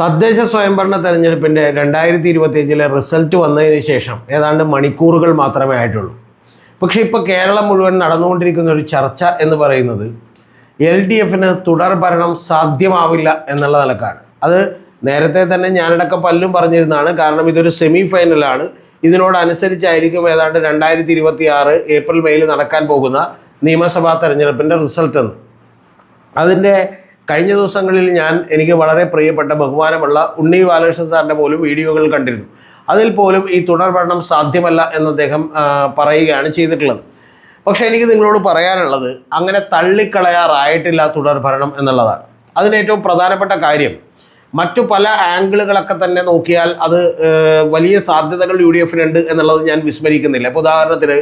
തദ്ദേശ സ്വയംഭരണ തെരഞ്ഞെടുപ്പിൻ്റെ 2025 റിസൾട്ട് വന്നതിന് ശേഷം ഏതാണ്ട് മണിക്കൂറുകൾ മാത്രമേ ആയിട്ടുള്ളൂ. പക്ഷേ ഇപ്പോൾ കേരളം മുഴുവൻ നടന്നുകൊണ്ടിരിക്കുന്ന ഒരു ചർച്ച എന്ന് പറയുന്നത് LDFന് തുടർ ഭരണം സാധ്യമാവില്ല എന്നുള്ള നിലക്കാണ്. അത് നേരത്തെ തന്നെ ഞാനടക്കം പലരും പറഞ്ഞിരുന്നതാണ്. കാരണം ഇതൊരു സെമി ഫൈനലാണ്. ഇതിനോടനുസരിച്ചായിരിക്കും ഏതാണ്ട് 2026 ഏപ്രിൽ മെയിൽ നടക്കാൻ പോകുന്ന നിയമസഭാ തെരഞ്ഞെടുപ്പിൻ്റെ റിസൾട്ട് എന്ന്. അതിൻ്റെ കഴിഞ്ഞ ദിവസങ്ങളിൽ എനിക്ക് വളരെ പ്രിയപ്പെട്ട ബഹുമാനമുള്ള ഉണ്ണി ബാലകൃഷ്ണൻ സാറിൻ്റെ പോലും വീഡിയോകൾ കണ്ടിരുന്നു. അതിൽ പോലും ഈ തുടർ ഭരണം സാധ്യമല്ല എന്ന് അദ്ദേഹം പറയുകയാണ് ചെയ്തിട്ടുള്ളത്. പക്ഷേ എനിക്ക് നിങ്ങളോട് പറയാനുള്ളത് അങ്ങനെ തള്ളിക്കളയാറായിട്ടില്ല തുടർ ഭരണം എന്നുള്ളതാണ്. അതിന് ഏറ്റവും പ്രധാനപ്പെട്ട കാര്യം മറ്റു പല ആംഗിളുകളൊക്കെ തന്നെ നോക്കിയാൽ അത് വലിയ സാധ്യതകൾ UDFനുണ്ട് എന്നുള്ളത് ഞാൻ വിസ്മരിക്കുന്നില്ല. ഇപ്പോൾ ഉദാഹരണത്തിന്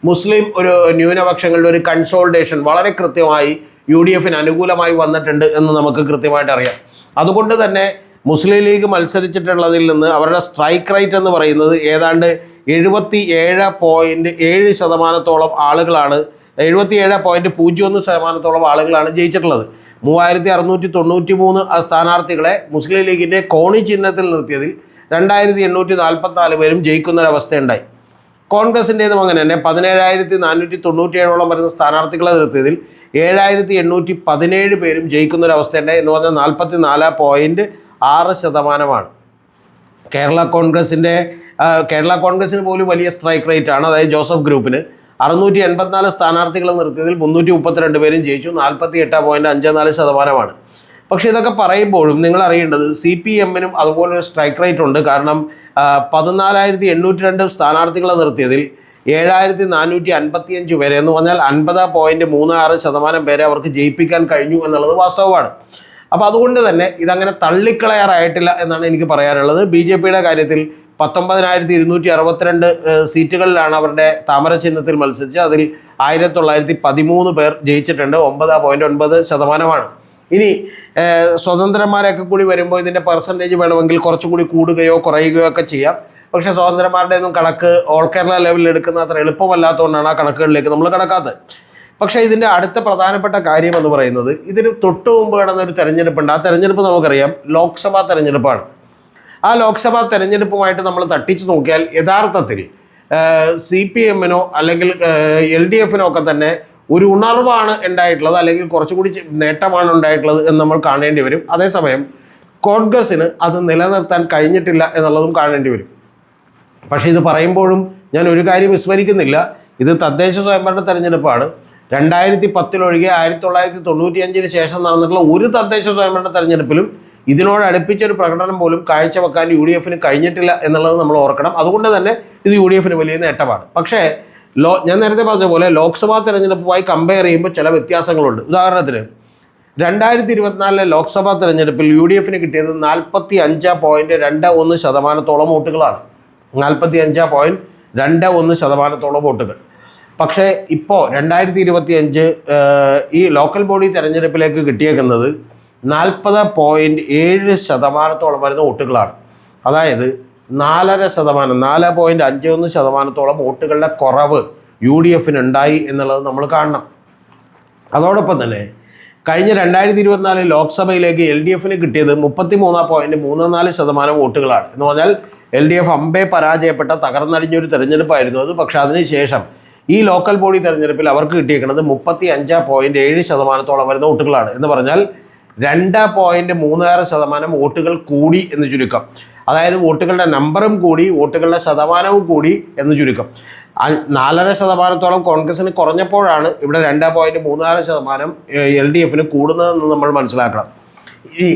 മുസ്ലിം ഒരു ന്യൂനപക്ഷങ്ങളുടെ ഒരു കൺസോൾട്ടേഷൻ വളരെ കൃത്യമായി UDFന് അനുകൂലമായി വന്നിട്ടുണ്ട് എന്ന് നമുക്ക് കൃത്യമായിട്ട് അറിയാം. അതുകൊണ്ട് തന്നെ മുസ്ലിം ലീഗ് മത്സരിച്ചിട്ടുള്ളതിൽ നിന്ന് അവരുടെ സ്ട്രൈക്ക് റേറ്റ് എന്ന് പറയുന്നത് ഏതാണ്ട് 77.7% ആളുകളാണ് 77.01% ആളുകളാണ് ജയിച്ചിട്ടുള്ളത്. 3693 സ്ഥാനാർത്ഥികളെ മുസ്ലിം ലീഗിൻ്റെ കോണി ചിഹ്നത്തിൽ നിർത്തിയതിൽ 2844 പേരും ജയിക്കുന്നൊരവസ്ഥയുണ്ടായി. കോൺഗ്രസിൻ്റേതും അങ്ങനെ തന്നെ 17497 വരുന്ന സ്ഥാനാർത്ഥികളെ നിർത്തിയതിൽ 7817 പേരും ജയിക്കുന്നൊരവസ്ഥയുണ്ടായി എന്ന് പറഞ്ഞാൽ 44.6%. കേരള കോൺഗ്രസിന് പോലും വലിയ സ്ട്രൈക്ക് റേറ്റ് ആണ്. അതായത് ജോസഫ് ഗ്രൂപ്പിന് 684 സ്ഥാനാർത്ഥികളെ നിർത്തിയതിൽ 332 പേരും ജയിച്ചു, 48.54%. പക്ഷേ ഇതൊക്കെ പറയുമ്പോഴും നിങ്ങൾ അറിയേണ്ടത് CPMനും അതുപോലൊരു സ്ട്രൈക്ക് റേറ്റ് ഉണ്ട്. കാരണം 14,802 സ്ഥാനാർത്ഥികളെ നിർത്തിയതിൽ 7,455 പേരെ എന്ന് പറഞ്ഞാൽ 50.36% പേരെ അവർക്ക് ജയിപ്പിക്കാൻ കഴിഞ്ഞു എന്നുള്ളത് വാസ്തവമാണ്. അപ്പോൾ അതുകൊണ്ട് തന്നെ ഇതങ്ങനെ തള്ളിക്കളയാറായിട്ടില്ല എന്നാണ് എനിക്ക് പറയാനുള്ളത്. BJPയുടെ കാര്യത്തിൽ 19,262 സീറ്റുകളിലാണ് അവരുടെ താമര ചിഹ്നത്തിൽ മത്സരിച്ച് അതിൽ 1913 പേർ ജയിച്ചിട്ടുണ്ട്, 9.9%. ഇനി സ്വതന്ത്രന്മാരൊക്കെ കൂടി വരുമ്പോൾ ഇതിൻ്റെ പെർസെൻറ്റേജ് വേണമെങ്കിൽ കുറച്ചുകൂടി കൂടുകയോ കുറയുകയോ ഒക്കെ ചെയ്യാം. പക്ഷേ സ്വതന്ത്രന്മാരുടെ ഒന്നും കണക്ക് ഓൾ കേരള ലെവലിൽ എടുക്കുന്ന അത്ര എളുപ്പമല്ലാത്തതുകൊണ്ടാണ് ആ കണക്കുകളിലേക്ക് നമ്മൾ കടക്കാത്തത്. പക്ഷേ ഇതിൻ്റെ അടുത്ത പ്രധാനപ്പെട്ട കാര്യം എന്ന് പറയുന്നത് ഇതിന് തൊട്ട് മുമ്പ് കിടന്നൊരു തെരഞ്ഞെടുപ്പുണ്ട്. ആ തെരഞ്ഞെടുപ്പ് നമുക്കറിയാം, ലോക്സഭാ തെരഞ്ഞെടുപ്പാണ്. ആ ലോക്സഭാ തെരഞ്ഞെടുപ്പുമായിട്ട് നമ്മൾ തട്ടിച്ച് നോക്കിയാൽ യഥാർത്ഥത്തിൽ CPMനോ അല്ലെങ്കിൽ LDFനോ ഒക്കെ തന്നെ ഒരു ഉണർവാണ് ഉണ്ടായിട്ടുള്ളത്, അല്ലെങ്കിൽ കുറച്ചുകൂടി നേട്ടമാണ് ഉണ്ടായിട്ടുള്ളത് എന്ന് നമ്മൾ കാണേണ്ടി വരും. അതേസമയം കോൺഗ്രസ്സിന് അത് നിലനിർത്താൻ കഴിഞ്ഞിട്ടില്ല എന്നുള്ളതും കാണേണ്ടി വരും. പക്ഷേ ഇത് പറയുമ്പോഴും ഞാൻ ഒരു കാര്യം വിസ്മരിക്കുന്നില്ല. ഇത് തദ്ദേശ സ്വയംഭരണ തെരഞ്ഞെടുപ്പാണ്. 2010 ഒഴികെ 1995 ശേഷം നടന്നിട്ടുള്ള ഒരു തദ്ദേശ സ്വയംഭരണ തെരഞ്ഞെടുപ്പിലും ഇതിനോട് അടുപ്പിച്ചൊരു പ്രകടനം പോലും കാഴ്ചവെക്കാൻ UDFന് കഴിഞ്ഞിട്ടില്ല എന്നുള്ളത് നമ്മൾ ഓർക്കണം. അതുകൊണ്ട് തന്നെ ഇത് UDFന് വലിയ നേട്ടമാണ്. പക്ഷേ ഞാൻ നേരത്തെ പറഞ്ഞ പോലെ ലോക്സഭാ തെരഞ്ഞെടുപ്പുമായി കമ്പയർ ചെയ്യുമ്പോൾ ചില വ്യത്യാസങ്ങളുണ്ട്. ഉദാഹരണത്തിന് 2024 ലോക്സഭാ തെരഞ്ഞെടുപ്പിൽ UDFന് കിട്ടിയത് 45.21% വോട്ടുകളാണ്. 45.21% വോട്ടുകൾ. പക്ഷേ ഇപ്പോൾ 2025 ഈ ലോക്കൽ ബോഡി തെരഞ്ഞെടുപ്പിലേക്ക് കിട്ടിയേക്കുന്നത് 40.7% വരുന്ന വോട്ടുകളാണ്. അതായത് 4.5%, 4.51% വോട്ടുകളുടെ കുറവ് UDFന് ഉണ്ടായി എന്നുള്ളത് നമ്മൾ കാണണം. അതോടൊപ്പം തന്നെ കഴിഞ്ഞ 2024 ലോക്സഭയിലേക്ക് LDFന് കിട്ടിയത് 33.34% വോട്ടുകളാണ്. എന്ന് പറഞ്ഞാൽ LDF അമ്പേ പരാജയപ്പെട്ട തകർന്നടിഞ്ഞൊരു തെരഞ്ഞെടുപ്പായിരുന്നു അത്. പക്ഷേ അതിനുശേഷം ഈ ലോക്കൽ ബോഡി തെരഞ്ഞെടുപ്പിൽ അവർക്ക് കിട്ടിയേക്കുന്നത് 35.7% വരുന്ന വോട്ടുകളാണ്. എന്ന് പറഞ്ഞാൽ 2.36% വോട്ടുകൾ കൂടി എന്ന് ചുരുക്കം. അതായത് വോട്ടുകളുടെ നമ്പറും കൂടി, വോട്ടുകളുടെ ശതമാനവും കൂടി എന്ന് ചുരുക്കം. 4.5% കോൺഗ്രസിന് കുറഞ്ഞപ്പോഴാണ് ഇവിടെ 2.36% LDFന് കൂടുന്നതെന്ന് നമ്മൾ മനസ്സിലാക്കണം. ഈ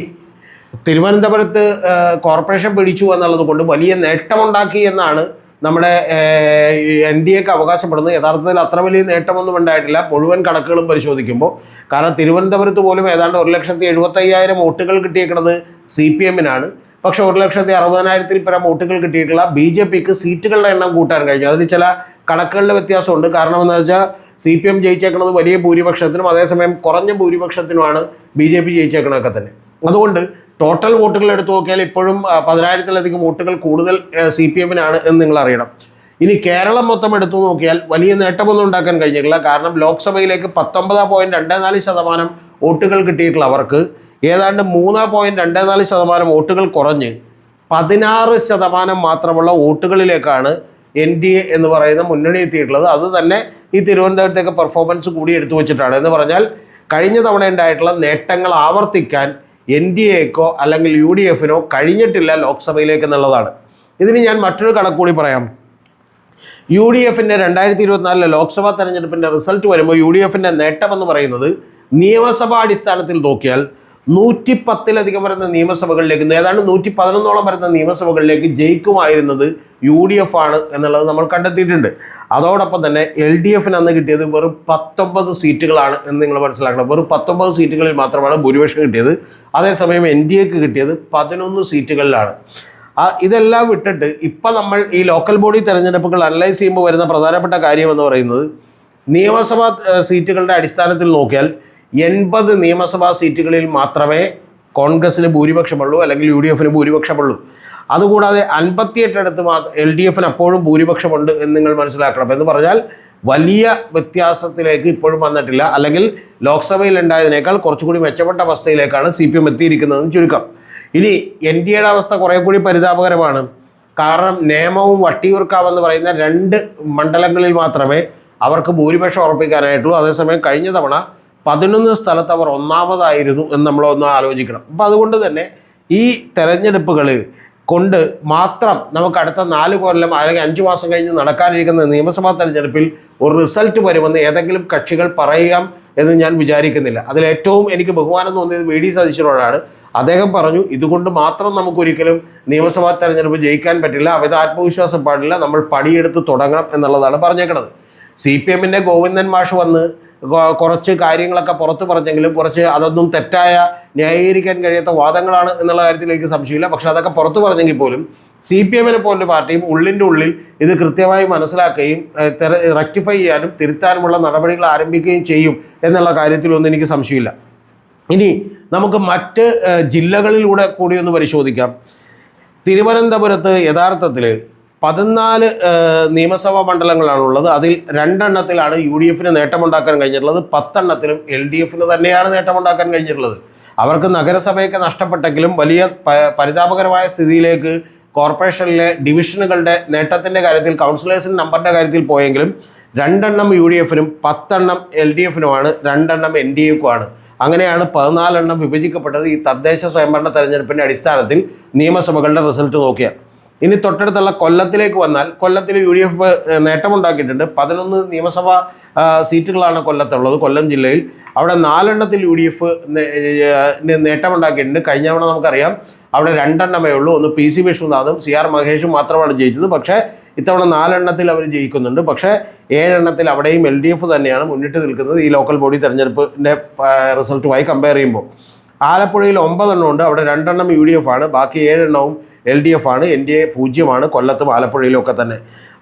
തിരുവനന്തപുരത്ത് കോർപ്പറേഷൻ പിടിച്ചു എന്നുള്ളത് കൊണ്ട് വലിയ നേട്ടമുണ്ടാക്കി എന്നാണ് നമ്മുടെ NDAക്ക് അവകാശപ്പെടുന്നത്. യഥാർത്ഥത്തിൽ അത്ര വലിയ നേട്ടമൊന്നും ഉണ്ടായിട്ടില്ല മുഴുവൻ കണക്കുകളും പരിശോധിക്കുമ്പോൾ. കാരണം തിരുവനന്തപുരത്ത് പോലും ഏതാണ്ട് 1,75,000 വോട്ടുകൾ കിട്ടിയേക്കുന്നത് CPMനാണ്. പക്ഷേ 1,60,000-ൽ പരം വോട്ടുകൾ കിട്ടിയിട്ടുള്ള BJPക്ക് സീറ്റുകളുടെ എണ്ണം കൂട്ടാൻ കഴിഞ്ഞു. അതിൽ ചില കണക്കുകളുടെ വ്യത്യാസമുണ്ട്. കാരണം എന്ന് വെച്ചാൽ CPM ജയിച്ചേക്കുന്നത് വലിയ ഭൂരിപക്ഷത്തിനും അതേസമയം കുറഞ്ഞ ഭൂരിപക്ഷത്തിനുമാണ് BJP ജയിച്ചേക്കണതൊക്കെ തന്നെ. അതുകൊണ്ട് ടോട്ടൽ വോട്ടുകൾ എടുത്തു നോക്കിയാൽ ഇപ്പോഴും 10,000-ലധികം വോട്ടുകൾ കൂടുതൽ CPMനാണ് എന്ന് നിങ്ങൾ അറിയണം. ഇനി കേരളം മൊത്തം എടുത്തു നോക്കിയാൽ വലിയ നേട്ടമൊന്നും ഉണ്ടാക്കാൻ കഴിഞ്ഞിട്ടില്ല. കാരണം ലോക്സഭയിലേക്ക് 19.24% വോട്ടുകൾ കിട്ടിയിട്ടുള്ള അവർക്ക് ഏതാണ്ട് 3.24% വോട്ടുകൾ കുറഞ്ഞ് 16% മാത്രമുള്ള വോട്ടുകളിലേക്കാണ് NDA എന്ന് പറയുന്ന മുന്നണി എത്തിയിട്ടുള്ളത്. അത് തന്നെ ഈ തിരുവനന്തപുരത്തേക്ക് പെർഫോമൻസ് കൂടി എടുത്തു വെച്ചിട്ടാണ്. എന്ന് പറഞ്ഞാൽ കഴിഞ്ഞ തവണ ഉണ്ടായിട്ടുള്ള നേട്ടങ്ങൾ ആവർത്തിക്കാൻ NDAക്കോ അല്ലെങ്കിൽ UDFനോ കഴിഞ്ഞിട്ടില്ല ലോക്സഭയിലേക്ക് എന്നുള്ളതാണ്. ഇതിന് ഞാൻ മറ്റൊരു കണക്കുകൂടി പറയാം. UDFിൻ്റെ 2024 ലോക്സഭാ തെരഞ്ഞെടുപ്പിൻ്റെ റിസൾട്ട് വരുമ്പോൾ UDFിൻ്റെ നേട്ടമെന്ന് പറയുന്നത് നിയമസഭാ അടിസ്ഥാനത്തിൽ നോക്കിയാൽ 110-ലധികം വരുന്ന നിയമസഭകളിലേക്ക്, ഏതാണ്ട് 111ഓളം വരുന്ന നിയമസഭകളിലേക്ക് ജയിക്കുമായിരുന്നത് UDF ആണ് എന്നുള്ളത് നമ്മൾ കണ്ടെത്തിയിട്ടുണ്ട്. അതോടൊപ്പം തന്നെ LDFന് അന്ന് കിട്ടിയത് വെറും 19 സീറ്റുകളാണ് എന്ന് നിങ്ങൾ മനസ്സിലാക്കണം. വെറും 19 സീറ്റുകളിൽ മാത്രമാണ് ഭൂരിപക്ഷം കിട്ടിയത്. അതേസമയം NDAക്ക് കിട്ടിയത് 11 സീറ്റുകളിലാണ്. ഇതെല്ലാം വിട്ടിട്ട് ഇപ്പം നമ്മൾ ഈ ലോക്കൽ ബോഡി തെരഞ്ഞെടുപ്പുകൾ അനലൈസ് ചെയ്യുമ്പോൾ വരുന്ന പ്രധാനപ്പെട്ട കാര്യം എന്ന് പറയുന്നത് നിയമസഭാ സീറ്റുകളുടെ അടിസ്ഥാനത്തിൽ നോക്കിയാൽ 80 നിയമസഭാ സീറ്റുകളിൽ മാത്രമേ കോൺഗ്രസിന് ഭൂരിപക്ഷമുള്ളൂ, അല്ലെങ്കിൽ UDFന് ഭൂരിപക്ഷമുള്ളൂ. അതുകൂടാതെ 58 LDFന് അപ്പോഴും ഭൂരിപക്ഷമുണ്ട് എന്ന് നിങ്ങൾ മനസ്സിലാക്കണം. എന്ന് പറഞ്ഞാൽ വലിയ വ്യത്യാസത്തിലേക്ക് ഇപ്പോഴും വന്നിട്ടില്ല, അല്ലെങ്കിൽ ലോക്സഭയിൽ ഉണ്ടായതിനേക്കാൾ കുറച്ചുകൂടി മെച്ചപ്പെട്ട അവസ്ഥയിലേക്കാണ് CPM എത്തിയിരിക്കുന്നതെന്ന് ചുരുക്കം. ഇനി NDAയുടെ അവസ്ഥ കുറേ കൂടി പരിതാപകരമാണ്. കാരണം നേമവും വട്ടിയൂർക്കാവെന്ന് പറയുന്ന 2 മണ്ഡലങ്ങളിൽ മാത്രമേ അവർക്ക് ഭൂരിപക്ഷം ഉറപ്പിക്കാനായിട്ടുള്ളൂ. അതേസമയം കഴിഞ്ഞ തവണ 11 സ്ഥലത്ത് അവർ ഒന്നാമതായിരുന്നു എന്ന് നമ്മളൊന്ന് ആലോചിക്കണം. അപ്പോൾ അതുകൊണ്ട് തന്നെ ഈ തെരഞ്ഞെടുപ്പുകൾ കൊണ്ട് മാത്രം നമുക്ക് അടുത്ത 4 കൊല്ലം അല്ലെങ്കിൽ 5 മാസം കഴിഞ്ഞ് നടക്കാനിരിക്കുന്ന നിയമസഭാ തെരഞ്ഞെടുപ്പിൽ ഒരു റിസൾട്ട് വരുമെന്ന് ഏതെങ്കിലും കക്ഷികൾ പറയാം എന്ന് ഞാൻ വിചാരിക്കുന്നില്ല. അതിലേറ്റവും എനിക്ക് ബഹുമാനം തോന്നിയത് VD സതീശനോടാണ്. അദ്ദേഹം പറഞ്ഞു, ഇതുകൊണ്ട് മാത്രം നമുക്കൊരിക്കലും നിയമസഭാ തെരഞ്ഞെടുപ്പ് ജയിക്കാൻ പറ്റില്ല, അമിത ആത്മവിശ്വാസം പാടില്ല, നമ്മൾ പണിയെടുത്ത് തുടങ്ങണം എന്നുള്ളതാണ് പറഞ്ഞേക്കുന്നത്. CPMൻ്റെ ഗോവിന്ദൻ മാഷ് വന്ന് കുറച്ച് കാര്യങ്ങളൊക്കെ പുറത്ത് പറഞ്ഞെങ്കിലും കുറച്ച് അതൊന്നും തെറ്റായ ന്യായീകരിക്കാൻ കഴിയാത്ത വാദങ്ങളാണ് എന്നുള്ള കാര്യത്തിൽ എനിക്ക് സംശയമില്ല. പക്ഷെ അതൊക്കെ പുറത്ത് പറഞ്ഞെങ്കിൽ പോലും CPMനെ പോലൊരു പാർട്ടിയും ഉള്ളിൻ്റെ ഉള്ളിൽ ഇത് കൃത്യമായി മനസ്സിലാക്കുകയും റെക്ടിഫൈ ചെയ്യാനും തിരുത്താനുമുള്ള നടപടികൾ ആരംഭിക്കുകയും ചെയ്യും എന്നുള്ള കാര്യത്തിലൊന്നും എനിക്ക് സംശയമില്ല. ഇനി നമുക്ക് മറ്റ് ജില്ലകളിലൂടെ കൂടി ഒന്ന് പരിശോധിക്കാം. തിരുവനന്തപുരത്ത് യഥാർത്ഥത്തിൽ 14 നിയമസഭാ മണ്ഡലങ്ങളാണുള്ളത്. അതിൽ 2 എണ്ണത്തിലാണ് UDFന് നേട്ടമുണ്ടാക്കാൻ കഴിഞ്ഞിട്ടുള്ളത്. 10 എണ്ണത്തിലും LDFന് തന്നെയാണ് നേട്ടമുണ്ടാക്കാൻ കഴിഞ്ഞിട്ടുള്ളത്. അവർക്ക് നഗരസഭയൊക്കെ നഷ്ടപ്പെട്ടെങ്കിലും വലിയ പരിതാപകരമായ സ്ഥിതിയിലേക്ക് കോർപ്പറേഷനിലെ ഡിവിഷനുകളുടെ നേട്ടത്തിൻ്റെ കാര്യത്തിൽ, കൗൺസിലേഴ്സിൻ്റെ നമ്പറിൻ്റെ കാര്യത്തിൽ പോയെങ്കിലും 2 എണ്ണം UDFനും 10 എണ്ണം LDFനുമാണ്, 2 എണ്ണം NDAക്കുമാണ്. അങ്ങനെയാണ് 14 എണ്ണം വിഭജിക്കപ്പെട്ടത് ഈ തദ്ദേശ സ്വയംഭരണ തെരഞ്ഞെടുപ്പിൻ്റെ അടിസ്ഥാനത്തിൽ നിയമസഭകളുടെ റിസൾട്ട് നോക്കിയാൽ. ഇനി തൊട്ടടുത്തുള്ള കൊല്ലത്തിലേക്ക് വന്നാൽ കൊല്ലത്തിൽ UDF നേട്ടമുണ്ടാക്കിയിട്ടുണ്ട്. 11 നിയമസഭാ സീറ്റുകളാണ് കൊല്ലത്തുള്ളത്, കൊല്ലം ജില്ലയിൽ. അവിടെ 4 എണ്ണത്തിൽ UDF നേട്ടമുണ്ടാക്കിയിട്ടുണ്ട്. കഴിഞ്ഞ തവണ നമുക്കറിയാം അവിടെ 2 എണ്ണമേ ഉള്ളൂ. ഒന്ന് PC വിശ്വനാഥും CR മഹേഷും മാത്രമാണ് ജയിച്ചത്. പക്ഷേ ഇത്തവണ 4 എണ്ണത്തിൽ അവർ ജയിക്കുന്നുണ്ട്. പക്ഷേ 7 എണ്ണത്തിൽ അവിടെയും LDF തന്നെയാണ് മുന്നിട്ട് നിൽക്കുന്നത് ഈ ലോക്കൽ ബോഡി തെരഞ്ഞെടുപ്പിൻ്റെ റിസൾട്ടുമായി കമ്പയർ ചെയ്യുമ്പോൾ. ആലപ്പുഴയിൽ 9 എണ്ണമുണ്ട്, അവിടെ 2 എണ്ണം UDF ആണ്, ബാക്കി 7 എണ്ണവും LDF ആണ്. NDA 0 കൊല്ലത്തും ആലപ്പുഴയിലും ഒക്കെ തന്നെ.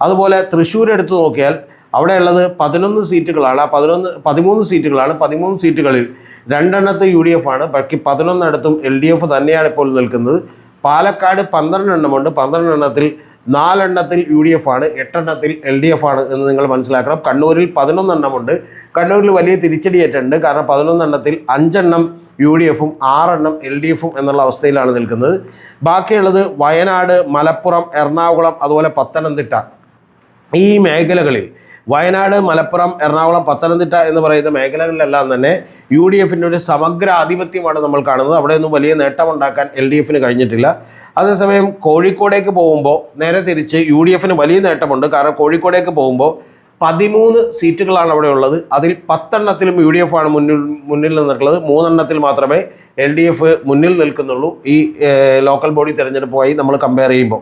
അതുപോലെ തൃശ്ശൂർ എടുത്ത് നോക്കിയാൽ അവിടെ ഉള്ളത് 11 സീറ്റുകളാണ്. 13 സീറ്റുകളാണ്. 13 സീറ്റുകളിൽ 2 എണ്ണത്ത് UDF ആണ്, ബാക്കി 11 എണ്ണത്തും LDF തന്നെയാണ് ഇപ്പോൾ നിൽക്കുന്നത്. പാലക്കാട് 12 എണ്ണമുണ്ട്. 12 എണ്ണത്തിൽ 4 എണ്ണത്തിൽ UDF ആണ്, 8 എണ്ണത്തിൽ LDF ആണ് എന്ന് നിങ്ങൾ മനസ്സിലാക്കണം. കണ്ണൂരിൽ 11 എണ്ണമുണ്ട്. കണ്ണൂരിൽ വലിയ തിരിച്ചടിയേറ്റുണ്ട്. കാരണം 11 എണ്ണത്തിൽ 5 എണ്ണം UDFും 6 എണ്ണം LDFും എന്നുള്ള അവസ്ഥയിലാണ് നിൽക്കുന്നത്. ബാക്കിയുള്ളത് വയനാട്, മലപ്പുറം, എറണാകുളം, അതുപോലെ പത്തനംതിട്ട. ഈ മേഖലകളിൽ വയനാട്, മലപ്പുറം, എറണാകുളം, പത്തനംതിട്ട എന്ന് പറയുന്ന മേഖലകളിലെല്ലാം തന്നെ UDFിൻ്റെ ഒരു സമഗ്ര ആധിപത്യമാണ് നമ്മൾ കാണുന്നത്. അവിടെയൊന്നും വലിയ നേട്ടമുണ്ടാക്കാൻ LDFന് കഴിഞ്ഞിട്ടില്ല. അതേസമയം കോഴിക്കോടേക്ക് പോകുമ്പോൾ നേരെ തിരിച്ച് UDFന് വലിയ നേട്ടമുണ്ട്. കാരണം കോഴിക്കോടേക്ക് പോകുമ്പോൾ 13 സീറ്റുകളാണ് അവിടെ ഉള്ളത്. അതിൽ 10 എണ്ണത്തിലും UDF ആണ് മുന്നിൽ നിന്നിട്ടുള്ളത്. 3 എണ്ണത്തിൽ മാത്രമേ LDF മുന്നിൽ നിൽക്കുന്നുള്ളൂ ഈ ലോക്കൽ ബോഡി തിരഞ്ഞെടുപ്പുമായി നമ്മൾ കമ്പയർ ചെയ്യുമ്പോൾ.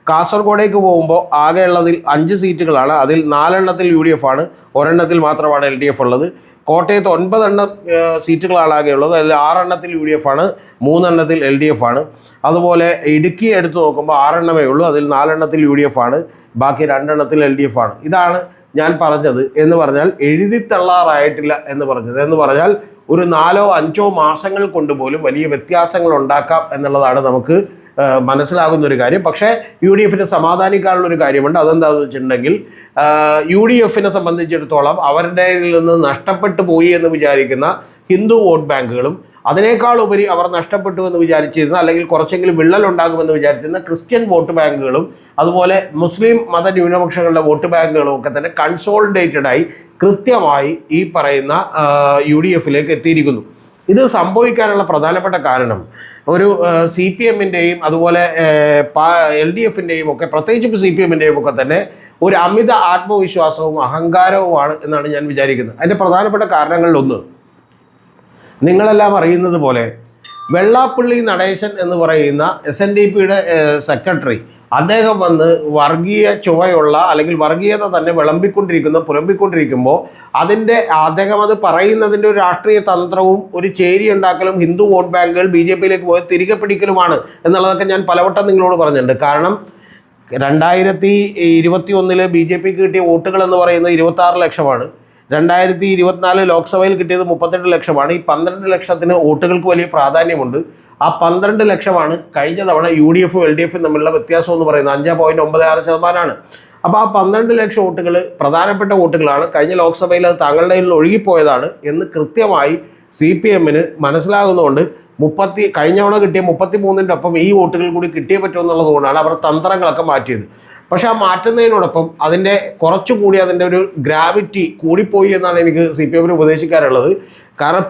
കാസർഗോഡേക്ക് പോകുമ്പോൾ ആകെ ഉള്ളതിൽ 5 സീറ്റുകളാണ്. അതിൽ 4 എണ്ണത്തിൽ UDF ആണ്, 1 എണ്ണത്തിൽ മാത്രമാണ് LDF ഉള്ളത്. കോട്ടയത്ത് 9 എണ്ണം സീറ്റുകളാണ് ആകെ ഉള്ളത്. അതിൽ 6 എണ്ണത്തിൽ UDF ആണ്, 3 എണ്ണത്തിൽ LDF ആണ്. അതുപോലെ ഇടുക്കി എടുത്ത് നോക്കുമ്പോൾ 6 എണ്ണമേ ഉള്ളൂ. അതിൽ 4 എണ്ണത്തിൽ UDF ആണ്, ബാക്കി 2 എണ്ണത്തിൽ LDF ആണ്. ഇതാണ് ഞാൻ പറഞ്ഞത്. എന്ന് പറഞ്ഞാൽ എഴുതിത്തള്ളാറായിട്ടില്ല എന്ന് പറഞ്ഞത്. എന്ന് പറഞ്ഞാൽ ഒരു 4-5 മാസങ്ങൾ കൊണ്ടുപോലും വലിയ വ്യത്യാസങ്ങൾ ഉണ്ടാക്കാം എന്നുള്ളതാണ് നമുക്ക് മനസ്സിലാകുന്നൊരു കാര്യം. പക്ഷേ UDFന് സമാധാനിക്കാനുള്ളൊരു കാര്യമുണ്ട്. അതെന്താണെന്ന് വെച്ചിട്ടുണ്ടെങ്കിൽ UDFനെ സംബന്ധിച്ചിടത്തോളം അവരുടെ നിന്ന് നഷ്ടപ്പെട്ടു പോയി എന്ന് വിചാരിക്കുന്ന ഹിന്ദു വോട്ട് ബാങ്കുകളും അതിനേക്കാൾ ഉപരി അവർ നഷ്ടപ്പെട്ടു എന്ന് വിചാരിച്ചിരുന്ന, അല്ലെങ്കിൽ കുറച്ചെങ്കിലും വിള്ളൽ ഉണ്ടാകുമെന്ന് വിചാരിച്ചിരുന്ന ക്രിസ്ത്യൻ വോട്ട് ബാങ്കുകളും അതുപോലെ മുസ്ലിം മത ന്യൂനപക്ഷങ്ങളുടെ വോട്ട് ബാങ്കുകളും ഒക്കെ തന്നെ കൺസോളിഡേറ്റഡായി കൃത്യമായി ഈ പറയുന്ന UDF എത്തിയിരിക്കുന്നു. ഇത് സംഭവിക്കാനുള്ള പ്രധാനപ്പെട്ട കാരണം ഒരു CPM-ൻ്റെയും അതുപോലെ LDF-ൻ്റെയും ഒക്കെ, പ്രത്യേകിച്ച് CPM-ൻ്റെയും ഒക്കെ തന്നെ ഒരു അമിത ആത്മവിശ്വാസവും അഹങ്കാരവുമാണ് എന്നാണ് ഞാൻ വിചാരിക്കുന്നത്. അതിൻ്റെ പ്രധാനപ്പെട്ട കാരണങ്ങളിലൊന്ന്, നിങ്ങളെല്ലാം അറിയുന്നത് പോലെ വെള്ളാപ്പള്ളി നടേശൻ എന്ന് പറയുന്ന SNDP-യുടെ സെക്രട്ടറി, അദ്ദേഹം വന്ന് വർഗീയ ചുവയുള്ള അല്ലെങ്കിൽ വർഗീയത തന്നെ പുലമ്പിക്കൊണ്ടിരിക്കുമ്പോൾ അദ്ദേഹം അത് പറയുന്നതിൻ്റെ ഒരു രാഷ്ട്രീയ തന്ത്രവും ഒരു ചേരി ഉണ്ടാക്കലും ഹിന്ദു വോട്ട് ബാങ്കുകൾ BJP-യിലേക്ക് പോയി തിരികെ പിടിക്കലുമാണ് എന്നുള്ളതൊക്കെ ഞാൻ പലവട്ടം നിങ്ങളോട് പറഞ്ഞിട്ടുണ്ട്. കാരണം 2021 BJP-ക്ക് കിട്ടിയ വോട്ടുകൾ എന്ന് പറയുന്നത് 26 ലക്ഷമാണ്. 2024 ലോക്സഭയിൽ കിട്ടിയത് 38 ലക്ഷമാണ്. ഈ 12 ലക്ഷത്തിന് വോട്ടുകൾക്ക് വലിയ പ്രാധാന്യമുണ്ട്. ആ 12 ലക്ഷമാണ് കഴിഞ്ഞ തവണ UDF-ഉം LDF-ഉം തമ്മിലുള്ള വ്യത്യാസം എന്ന് പറയുന്നത് 5.96%. അപ്പോൾ ആ 12 ലക്ഷം വോട്ടുകൾ പ്രധാനപ്പെട്ട വോട്ടുകളാണ്. കഴിഞ്ഞ ലോക്സഭയിൽ അത് താങ്കളുടെ കയ്യിൽ ഒഴുകിപ്പോയതാണ് എന്ന് കൃത്യമായി CPM-ന് മനസ്സിലാകുന്നതുകൊണ്ട് കഴിഞ്ഞ തവണ കിട്ടിയ 33-ൻ്റെ ഒപ്പം ഈ വോട്ടുകൾ കൂടി കിട്ടിയേ പറ്റുമെന്നുള്ളത് കൊണ്ടാണ് അവർ തന്ത്രങ്ങളൊക്കെ മാറ്റിയത്. പക്ഷെ ആ മാറ്റുന്നതിനോടൊപ്പം കുറച്ചുകൂടി അതിൻ്റെ ഒരു ഗ്രാവിറ്റി കൂടിപ്പോയി എന്നാണ് എനിക്ക് CPM-ന് ഉപദേശിക്കാറുള്ളത്. കാരണം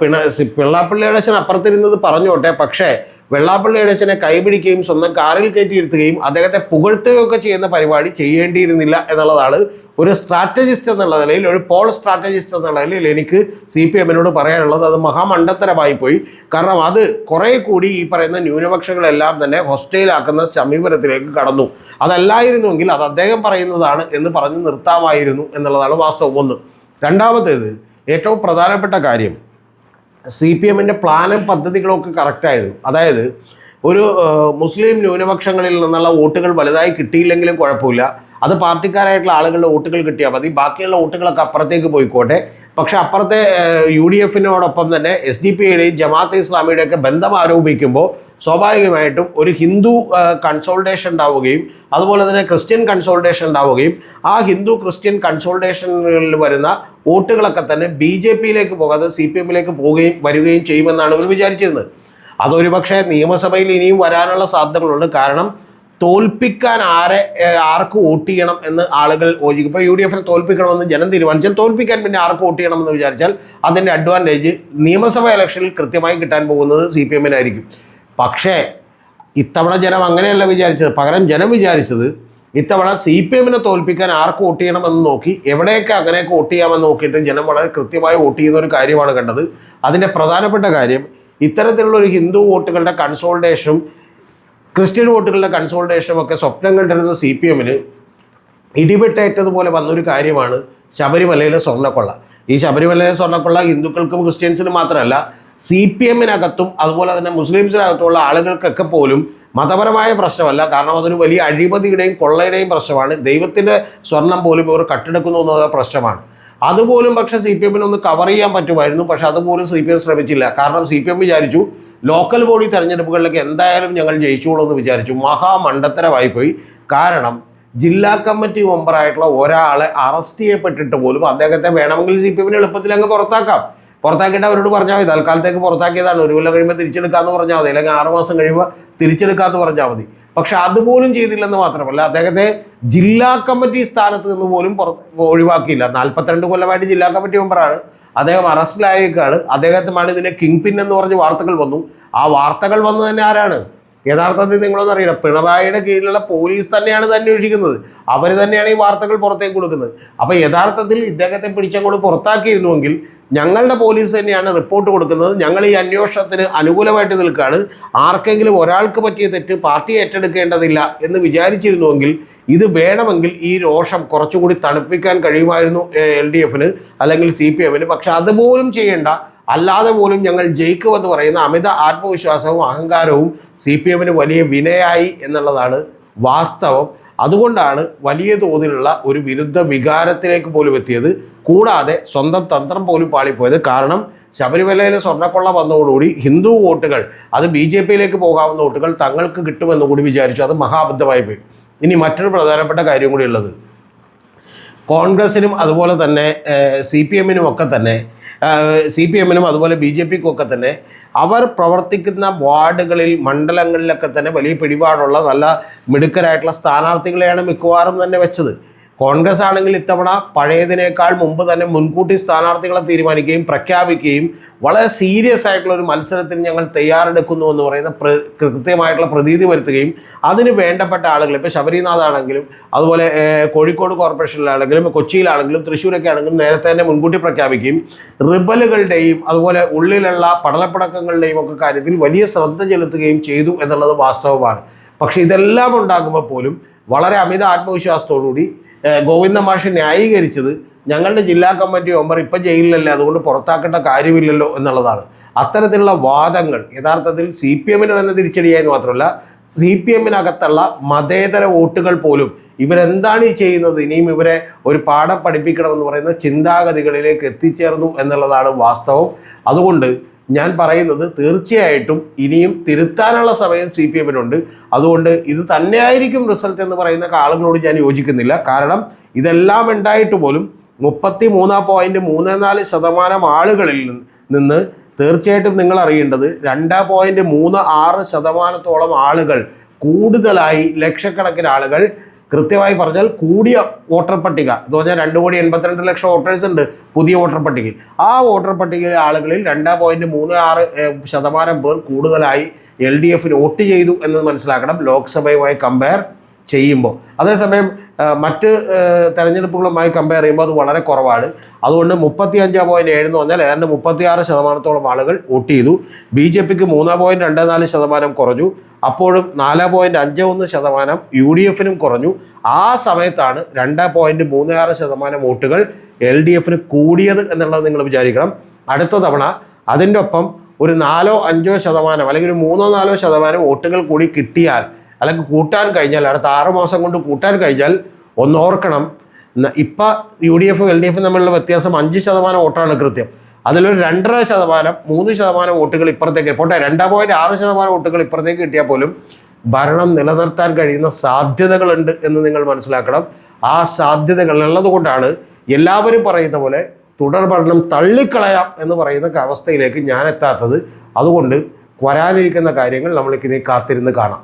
വെള്ളാപ്പള്ളി നടേശൻ അപ്പുറത്തിരുന്നത് പറഞ്ഞോട്ടെ, പക്ഷേ വെള്ളാപ്പള്ളി നടേശനെ കൈപിടിക്കുകയും സ്വന്തം കാറിൽ കയറ്റിയിരുത്തുകയും അദ്ദേഹത്തെ പുകഴ്ത്തുകയൊക്കെ ചെയ്യുന്ന പരിപാടി ചെയ്യേണ്ടിയിരുന്നില്ല എന്നുള്ളതാണ് ഒരു സ്ട്രാറ്റജിസ്റ്റ് എന്നുള്ള നിലയിൽ, ഒരു പോൾ സ്ട്രാറ്റജിസ്റ്റ് എന്നുള്ള നിലയിൽ എനിക്ക് CPM-നോട് പറയാനുള്ളത്. അത് മഹാമണ്ടത്തരമായി പോയി. കാരണം അത് കുറേ കൂടി ഈ പറയുന്ന ന്യൂനപക്ഷങ്ങളെല്ലാം തന്നെ ഹോസ്റ്റൈലാക്കുന്ന സമീപനത്തിലേക്ക് കടന്നു. അതല്ലായിരുന്നുവെങ്കിൽ അത് അദ്ദേഹം പറയുന്നതാണ് എന്ന് പറഞ്ഞ് നിർത്താമായിരുന്നു എന്നുള്ളതാണ് വാസ്തവം. ഒന്ന്. രണ്ടാമത്തേത്, ഏറ്റവും പ്രധാനപ്പെട്ട കാര്യം, CPM-ൻ്റെ പ്ലാനും പദ്ധതികളൊക്കെ കറക്റ്റായിരുന്നു. അതായത് ഒരു മുസ്ലിം ന്യൂനപക്ഷങ്ങളിൽ നിന്നുള്ള വോട്ടുകൾ വലുതായി കിട്ടിയില്ലെങ്കിലും കുഴപ്പമില്ല, അത് പാർട്ടിക്കാരായിട്ടുള്ള ആളുകളുടെ വോട്ടുകൾ കിട്ടിയാൽ മതി, ബാക്കിയുള്ള വോട്ടുകളൊക്കെ അപ്പുറത്തേക്ക് പോയിക്കോട്ടെ. പക്ഷെ അപ്പുറത്തെ UDF-നോടൊപ്പം തന്നെ SDP-യുടെയും ജമാഅത്തെ ഇസ്ലാമിയുടെയൊക്കെ ബന്ധം ആരോപിക്കുമ്പോൾ സ്വാഭാവികമായിട്ടും ഒരു ഹിന്ദു കൺസോൾട്ടേഷൻ ഉണ്ടാവുകയും അതുപോലെ തന്നെ ക്രിസ്ത്യൻ കൺസോൾട്ടേഷൻ ഉണ്ടാവുകയും ആ ഹിന്ദു ക്രിസ്ത്യൻ കൺസോൾട്ടേഷനിൽ വരുന്ന വോട്ടുകളൊക്കെ തന്നെ BJP-യിലേക്ക് പോകാതെ CPM-ലേക്ക് വരികയും ചെയ്യുമെന്നാണ് ഇവർ വിചാരിച്ചിരുന്നത്. അതൊരു പക്ഷേ നിയമസഭയിൽ ഇനിയും വരാനുള്ള സാധ്യതകളുണ്ട്. കാരണം തോൽപ്പിക്കാൻ ആർക്ക് വോട്ട് ചെയ്യണം എന്ന് ആളുകൾ യോജിക്കും. ഇപ്പോൾ UDF-നെ തോൽപ്പിക്കണമെന്ന് ജനം തീരുമാനിച്ചാൽ തോൽപ്പിക്കാൻ പിന്നെ ആർക്ക് വോട്ട് ചെയ്യണമെന്ന് വിചാരിച്ചാൽ അതിൻ്റെ അഡ്വാൻറ്റേജ് നിയമസഭാ ഇലക്ഷനിൽ കൃത്യമായി കിട്ടാൻ പോകുന്നത് CPM-നായിരിക്കും. പക്ഷേ ഇത്തവണ ജനം അങ്ങനെയല്ല വിചാരിച്ചത്. പകരം ജനം വിചാരിച്ചത് ഇത്തവണ CPM-നെ തോൽപ്പിക്കാൻ ആർക്ക് വോട്ട് ചെയ്യണമെന്ന് നോക്കി എവിടെയൊക്കെ അങ്ങനെയൊക്കെ വോട്ട് ചെയ്യാമെന്ന് നോക്കിയിട്ട് ജനം വളരെ കൃത്യമായി വോട്ട് ചെയ്യുന്ന ഒരു കാര്യമാണ് കണ്ടത്. അതിൻ്റെ പ്രധാനപ്പെട്ട കാര്യം, ഇത്തരത്തിലുള്ളൊരു ഹിന്ദു വോട്ടുകളുടെ കൺസോൾട്ടേഷനും ക്രിസ്ത്യൻ വോട്ടുകളുടെ കൺസോൾട്ടേഷനും ഒക്കെ സ്വപ്നം കണ്ടിരുന്ന CPM-ന് ഇടിവെട്ടേറ്റതുപോലെ വന്നൊരു കാര്യമാണ് ശബരിമലയിലെ സ്വർണ്ണക്കൊള്ള. ഈ ശബരിമലയിലെ സ്വർണ്ണക്കൊള്ള ഹിന്ദുക്കൾക്കും ക്രിസ്ത്യൻസിനും മാത്രമല്ല CPM-നകത്തും അതുപോലെ തന്നെ മുസ്ലിംസിനകത്തുമുള്ള ആളുകൾക്കൊക്കെ പോലും മതപരമായ പ്രശ്നമല്ല. കാരണം അതൊരു വലിയ അഴിമതിയുടെയും കൊള്ളയുടെയും പ്രശ്നമാണ്. ദൈവത്തിൻ്റെ സ്വർണം പോലും ഇവർ കട്ടെടുക്കുന്നു എന്നത് പ്രശ്നമാണ്. അതുപോലും പക്ഷേ CPM-ന് ഒന്ന് കവർ ചെയ്യാൻ പറ്റുമായിരുന്നു. പക്ഷെ അതുപോലും CPM ശ്രമിച്ചില്ല. കാരണം CPM വിചാരിച്ചു ലോക്കൽ ബോഡി തെരഞ്ഞെടുപ്പുകളിലേക്ക് എന്തായാലും ഞങ്ങൾ ജയിച്ചോളൂ എന്ന് വിചാരിച്ചു. മഹാമണ്ടത്തരമായി പോയി. കാരണം ജില്ലാ കമ്മിറ്റി മെമ്പറായിട്ടുള്ള ഒരാളെ അറസ്റ്റ് ചെയ്യപ്പെട്ടിട്ട് പോലും അദ്ദേഹത്തെ വേണമെങ്കിൽ CPM-ന് എളുപ്പത്തിൽ അങ്ങ് പുറത്താക്കിയിട്ട് അവരോട് പറഞ്ഞാൽ മതി, തൽക്കാലത്തേക്ക് പുറത്താക്കിയതാണ്, 1 കൊല്ലം കഴിയുമ്പോൾ തിരിച്ചെടുക്കാമെന്ന് പറഞ്ഞാൽ മതി, അല്ലെങ്കിൽ 6 മാസം കഴിയുമ്പോൾ തിരിച്ചെടുക്കാമെന്ന് പറഞ്ഞാൽ മതി. പക്ഷെ അതുപോലും ചെയ്തില്ലെന്ന് മാത്രമല്ല, അദ്ദേഹത്തെ ജില്ലാ കമ്മിറ്റി സ്ഥാനത്ത് നിന്ന് പോലും ഒഴിവാക്കിയില്ല. 42 കൊല്ലമായിട്ട് ജില്ലാ കമ്മിറ്റി മെമ്പറാണ്. അദ്ദേഹം അറസ്റ്റിലായേക്കാണ്. അദ്ദേഹത്തിനാണ് ഇതിൻ്റെ കിങ് പിൻ എന്ന് പറഞ്ഞ് വാർത്തകൾ വന്നു. ആ വാർത്തകൾ വന്നത് തന്നെ ആരാണ്? യഥാർത്ഥത്തിൽ നിങ്ങളൊന്നും അറിയില്ല, പിണറായിയുടെ കീഴിലുള്ള പോലീസ് തന്നെയാണ് ഇത് അന്വേഷിക്കുന്നത്. അവർ തന്നെയാണ് ഈ വാർത്തകൾ പുറത്തേക്ക് കൊടുക്കുന്നത്. അപ്പോൾ യഥാർത്ഥത്തിൽ ഇദ്ദേഹത്തെ പിടിച്ചങ്ങോട്ട് പുറത്താക്കിയിരുന്നുവെങ്കിൽ ഞങ്ങളുടെ പോലീസ് തന്നെയാണ് റിപ്പോർട്ട് കൊടുക്കുന്നത്, ഞങ്ങൾ ഈ അന്വേഷണത്തിന് അനുകൂലമായിട്ട് നിൽക്കുകയാണ്, ആർക്കെങ്കിലും ഒരാൾക്ക് പറ്റിയ തെറ്റ് പാർട്ടി ഏറ്റെടുക്കേണ്ടതില്ല എന്ന് വിചാരിച്ചിരുന്നുവെങ്കിൽ ഇത് വേണമെങ്കിൽ ഈ രോഷം കുറച്ചുകൂടി തണുപ്പിക്കാൻ കഴിയുമായിരുന്നു LDF-ന് അല്ലെങ്കിൽ CPM-ന്. പക്ഷെ അതുപോലും ചെയ്യേണ്ട, അല്ലാതെ പോലും ഞങ്ങൾ ജയിക്കുമെന്ന് പറയുന്ന അമിത ആത്മവിശ്വാസവും അഹങ്കാരവും CPM-ന് വലിയ വിനയായി എന്നുള്ളതാണ് വാസ്തവം. അതുകൊണ്ടാണ് വലിയ തോതിലുള്ള ഒരു വിരുദ്ധ വികാരത്തിലേക്ക് പോലും എത്തിയത്. കൂടാതെ സ്വന്തം തന്ത്രം പോലും പാളിപ്പോയത്. കാരണം ശബരിമലയിലെ സ്വർണ്ണക്കൊള്ള വന്നതോടുകൂടി ഹിന്ദു വോട്ടുകൾ, അത് BJP-യിലേക്ക് പോകാവുന്ന വോട്ടുകൾ തങ്ങൾക്ക് കിട്ടുമെന്ന് കൂടി വിചാരിച്ചു. അത് മഹാബദ്ധമായി പോയി. ഇനി മറ്റൊരു പ്രധാനപ്പെട്ട കാര്യം കൂടി ഉള്ളത്, കോൺഗ്രസിനും അതുപോലെ തന്നെ CPM-നും ഒക്കെ തന്നെ, CPM-നും അതുപോലെ BJP-ക്കും ഒക്കെ തന്നെ അവർ പ്രവർത്തിക്കുന്ന വാർഡുകളിൽ മണ്ഡലങ്ങളിലൊക്കെ തന്നെ വലിയ പിടിപാടുള്ള നല്ല മിടുക്കരായിട്ടുള്ള സ്ഥാനാർത്ഥികളെയാണ് മിക്കവാറും തന്നെ വെച്ചത്. കോൺഗ്രസ് ആണെങ്കിൽ ഇത്തവണ പഴയതിനേക്കാൾ മുമ്പ് തന്നെ മുൻകൂട്ടി സ്ഥാനാർത്ഥികളെ തീരുമാനിക്കുകയും പ്രഖ്യാപിക്കുകയും വളരെ സീരിയസ് ആയിട്ടുള്ള ഒരു മത്സരത്തിന് ഞങ്ങൾ തയ്യാറെടുക്കുന്നു എന്ന് പറയുന്ന കൃത്യമായിട്ടുള്ള പ്രതീതി വരുത്തുകയും അതിന് വേണ്ടപ്പെട്ട ആളുകൾ, ഇപ്പോൾ ശബരിനാഥ് ആണെങ്കിലും അതുപോലെ കോഴിക്കോട് കോർപ്പറേഷനിലാണെങ്കിലും കൊച്ചിയിലാണെങ്കിലും തൃശ്ശൂരൊക്കെ ആണെങ്കിലും നേരത്തെ തന്നെ മുൻകൂട്ടി പ്രഖ്യാപിക്കുകയും റിബലുകളുടെയും അതുപോലെ ഉള്ളിലുള്ള പടലപ്പടക്കങ്ങളുടെയും ഒക്കെ കാര്യത്തിൽ വലിയ ശ്രദ്ധ ചെലുത്തുകയും ചെയ്തു എന്നുള്ളത് വാസ്തവമാണ്. പക്ഷേ ഇതെല്ലാം ഉണ്ടാകുമ്പോൾ പോലും വളരെ അമിത ആത്മവിശ്വാസത്തോടുകൂടി ഗോവിന്ദ മാഷ് ന്യായീകരിച്ചത് ഞങ്ങളുടെ ജില്ലാ കമ്മിറ്റി മെമ്പർ ഇപ്പം ജയിലിലല്ലേ, അതുകൊണ്ട് പുറത്താക്കേണ്ട കാര്യമില്ലല്ലോ എന്നുള്ളതാണ്. അത്തരത്തിലുള്ള വാദങ്ങൾ യഥാർത്ഥത്തിൽ CPM തന്നെ തിരിച്ചടിയായെന്ന് മാത്രമല്ല, CPM-നകത്തുള്ള മതേതര വോട്ടുകൾ പോലും ഇവരെന്താണ് ഈ ചെയ്യുന്നത്, ഇനിയും ഇവരെ ഒരു പാഠം പഠിപ്പിക്കണമെന്ന് പറയുന്ന ചിന്താഗതികളിലേക്ക് എത്തിച്ചേർന്നു എന്നുള്ളതാണ് വാസ്തവം. അതുകൊണ്ട് ഞാൻ പറയുന്നത് തീർച്ചയായിട്ടും ഇനിയും തിരുത്താനുള്ള സമയം CPM-നുണ്ട്. അതുകൊണ്ട് ഇത് തന്നെയായിരിക്കും റിസൾട്ട് എന്ന് പറയുന്ന ആളുകളോട് ഞാൻ യോജിക്കുന്നില്ല. കാരണം ഇതെല്ലാം ഉണ്ടായിട്ട് പോലും 33.34% ആളുകളിൽ നിന്ന് തീർച്ചയായിട്ടും നിങ്ങൾ അറിയേണ്ടത് 2.36% ആളുകൾ കൂടുതലായി, ലക്ഷക്കണക്കിന് ആളുകൾ, കൃത്യമായി പറഞ്ഞാൽ കൂടിയ വോട്ടർ പട്ടിക എന്ന് പറഞ്ഞാൽ 2,82,00,000 വോട്ടേഴ്സ് ഉണ്ട് പുതിയ വോട്ടർ പട്ടികയിൽ. ആ വോട്ടർ പട്ടികയിലെ ആളുകളിൽ 2.36% പേർ കൂടുതലായി LDF-ന് വോട്ട് ചെയ്തു എന്നത് മനസ്സിലാക്കണം ലോക്സഭയുമായി കമ്പയർ ചെയ്യുമ്പോൾ. അതേസമയം മറ്റ് തെരഞ്ഞെടുപ്പുകളുമായി കമ്പയർ ചെയ്യുമ്പോൾ അത് വളരെ കുറവാണ്. അതുകൊണ്ട് 35.7 എന്ന് പറഞ്ഞാൽ ഏതാണ്ട് 36% ആളുകൾ വോട്ട് ചെയ്തു. BJP-ക്ക് 3.24% കുറഞ്ഞു. അപ്പോഴും 4.51% UDF-നും കുറഞ്ഞു. ആ സമയത്താണ് 2.36% വോട്ടുകൾ LDF-ന് കൂടിയത് എന്നുള്ളത് നിങ്ങൾ വിചാരിക്കണം. അടുത്ത തവണ അതിൻ്റെ ഒപ്പം ഒരു 4-5% അല്ലെങ്കിൽ ഒരു 3-4% വോട്ടുകൾ കൂടി കിട്ടിയാൽ, അല്ലെങ്കിൽ കൂട്ടാൻ കഴിഞ്ഞാൽ, അടുത്ത 6 മാസം കൊണ്ട് കൂട്ടാൻ കഴിഞ്ഞാൽ, ഒന്ന് ഓർക്കണം, ഇപ്പം UDF-ഉം LDF-ഉം തമ്മിലുള്ള വ്യത്യാസം 5% വോട്ടാണ് കൃത്യം. അതിലൊരു 2.5%, 3% വോട്ടുകൾ ഇപ്പുറത്തേക്ക് പോട്ടെ, 2.6% വോട്ടുകൾ ഇപ്പുറത്തേക്ക് കിട്ടിയാൽ പോലും ഭരണം നിലനിർത്താൻ കഴിയുന്ന സാധ്യതകളുണ്ട് എന്ന് നിങ്ങൾ മനസ്സിലാക്കണം. ആ സാധ്യതകൾ ഉള്ളത് കൊണ്ടാണ് എല്ലാവരും പറയുന്ന പോലെ തുടർ ഭരണം തള്ളിക്കളയാം എന്ന് പറയുന്ന അവസ്ഥയിലേക്ക് ഞാൻ എത്താത്തത്. അതുകൊണ്ട് വരാനിരിക്കുന്ന കാര്യങ്ങൾ നമ്മൾക്കിനി കാത്തിരുന്ന് കാണാം.